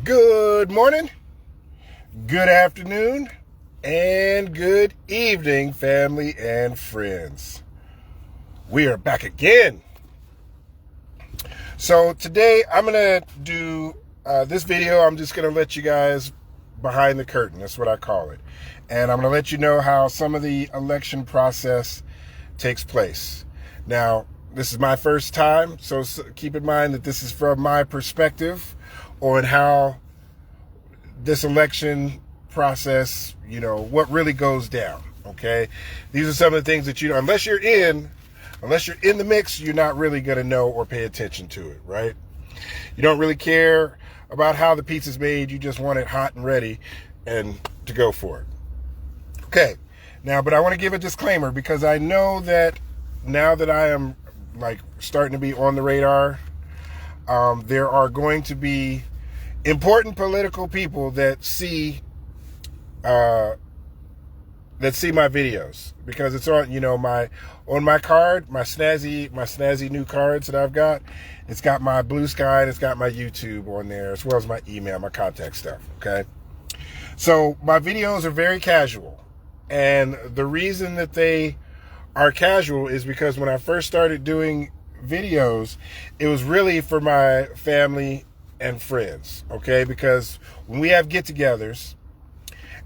Good morning, good afternoon, and good evening, family and friends. We are back again. So today I'm going to do this video. I'm just going to let you guys behind the curtain. That's what I call it. And I'm going to let you know how some of the election process takes place. Now, this is my first time, so keep in mind that this is from my perspective on how this election process, what really goes down, okay? These are some of the things that, unless you're in the mix, you're not really going to know or pay attention to it, right? You don't really care about how the pizza's made. You just want it hot and ready and to go for it. Okay, now, but I want to give a disclaimer because I know that now that I am starting to be on the radar, there are going to be important political people that see my videos because it's on, my card, my snazzy new cards that I've got. It's got my Blue Sky and it's got my YouTube on there as well as my email, my contact stuff. Okay, so my videos are very casual, and the reason that they are casual is because when I first started doing videos, it was really for my family and friends, okay? Because when we have get-togethers,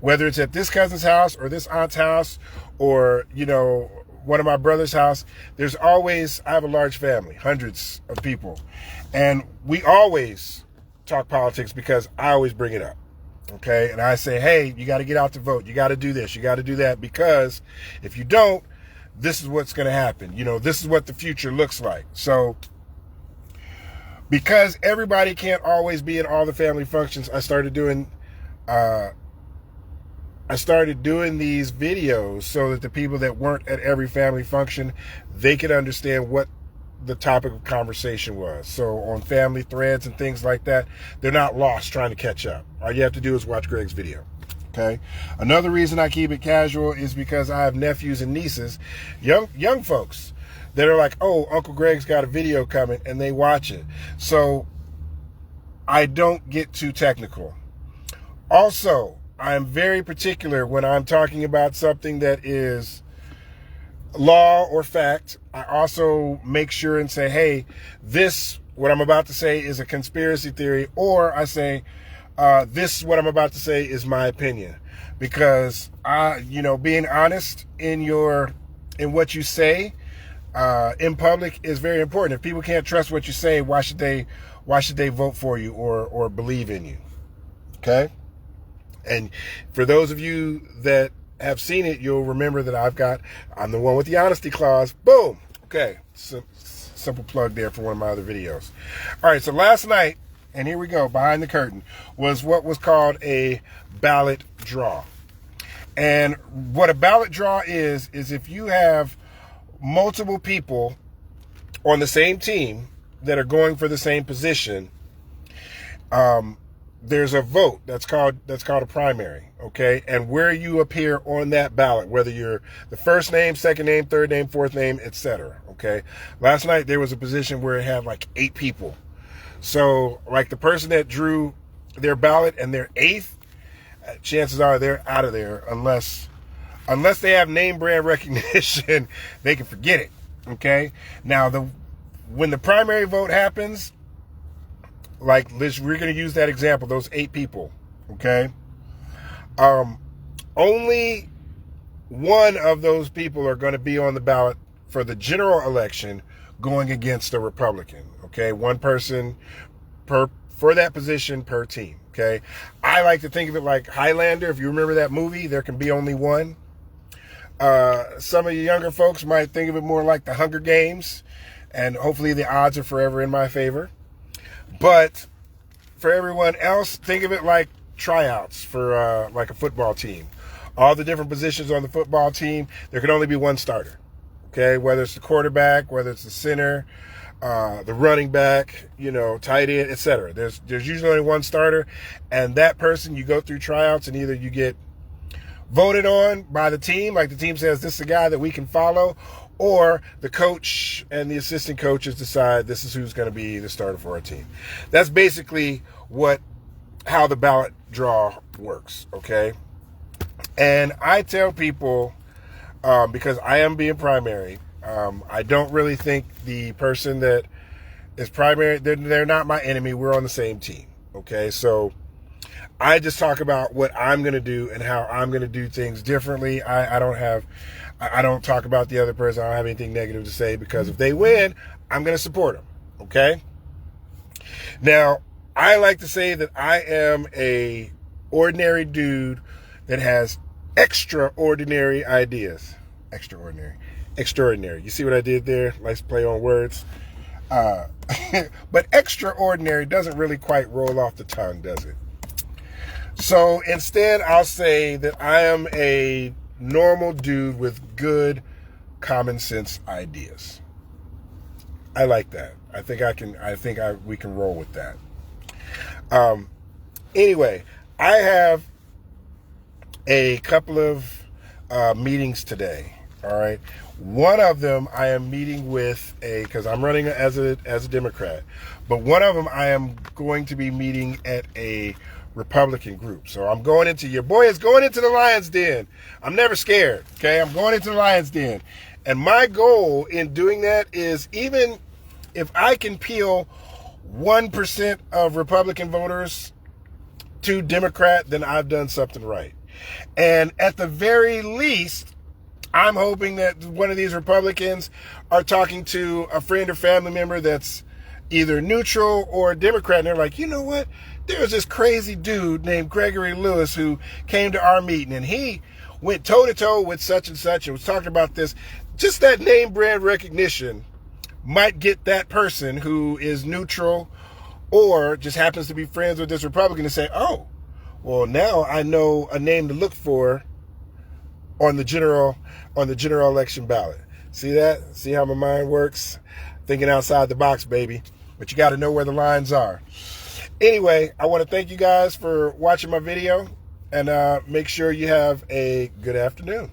whether it's at this cousin's house or this aunt's house or, one of my brother's house, I have a large family, hundreds of people. And we always talk politics because I always bring it up, okay? And I say, hey, you got to get out to vote. You got to do this. You got to do that because if you don't, this is what's going to happen. This is what the future looks like. So because everybody can't always be in all the family functions, I started doing these videos so that the people that weren't at every family function, they could understand what the topic of conversation was. So on family threads and things like that, they're not lost trying to catch up. All you have to do is watch Greg's video. Okay. Another reason I keep it casual is because I have nephews and nieces, young folks that are like, oh, Uncle Greg's got a video coming, and they watch it. So I don't get too technical. Also, I'm very particular when I'm talking about something that is law or fact. I also make sure and say, hey, what I'm about to say is a conspiracy theory, or I say, what I'm about to say is my opinion, because being honest in what you say in public is very important. If people can't trust what you say, why should they vote for you or believe in you? Okay. And for those of you that have seen it, you'll remember that I'm the one with the honesty clause. Boom. Okay. Simple plug there for one of my other videos. All right. So last night, and here we go, behind the curtain, was what was called a ballot draw. And what a ballot draw is if you have multiple people on the same team that are going for the same position, there's a vote that's called a primary, okay? And where you appear on that ballot, whether you're the first name, second name, third name, fourth name, etc., okay? Last night there was a position where it had 8 people. So, the person that drew their ballot and they're 8th, chances are they're out of there unless they have name brand recognition, they can forget it, okay? Now, when the primary vote happens, we're going to use that example, those 8 people, okay? Only one of those people are going to be on the ballot for the general election going against a Republican, okay? One person for that position per team, okay? I like to think of it like Highlander. If you remember that movie, there can be only one. Some of you younger folks might think of it more like the Hunger Games, and hopefully the odds are forever in my favor. But for everyone else, think of it like tryouts for a football team. All the different positions on the football team, there can only be one starter. Okay, whether it's the quarterback, whether it's the center, the running back, tight end, etc. There's usually only one starter, and that person, you go through tryouts, and either you get voted on by the team, like the team says this is the guy that we can follow, or the coach and the assistant coaches decide this is who's going to be the starter for our team. That's basically how the ballot draw works, okay? And I tell people, because I am being primary, I don't really think the person that is primary, they're not my enemy. We're on the same team, okay? So I just talk about what I'm going to do and how I'm going to do things differently. I don't talk about the other person. I don't have anything negative to say, because if they win, I'm going to support them, okay? Now, I like to say that I am a ordinary dude that has extraordinary ideas. Extraordinary. You see what I did there? Nice play on words. But extraordinary doesn't really quite roll off the tongue, does it? So instead, I'll say that I am a normal dude with good common sense ideas. I like that. We can roll with that. Anyway, I have a couple of meetings today. All right. One of them I am meeting with because I'm running as a Democrat, but one of them I am going to be meeting at a Republican group. So your boy is going into the lion's den. I'm never scared. Okay. I'm going into the lion's den. And my goal in doing that is, even if I can peel 1% of Republican voters to Democrat, then I've done something right. And at the very least, I'm hoping that one of these Republicans are talking to a friend or family member that's either neutral or Democrat, and they're like, you know what? There's this crazy dude named Gregory Lewis who came to our meeting, and he went toe-to-toe with such and such and was talking about this. Just that name brand recognition might get that person who is neutral or just happens to be friends with this Republican to say, oh, well, now I know a name to look for on the general election ballot. See that? See how my mind works? Thinking outside the box, baby. But you got to know where the lines are. Anyway, I want to thank you guys for watching my video, and make sure you have a good afternoon.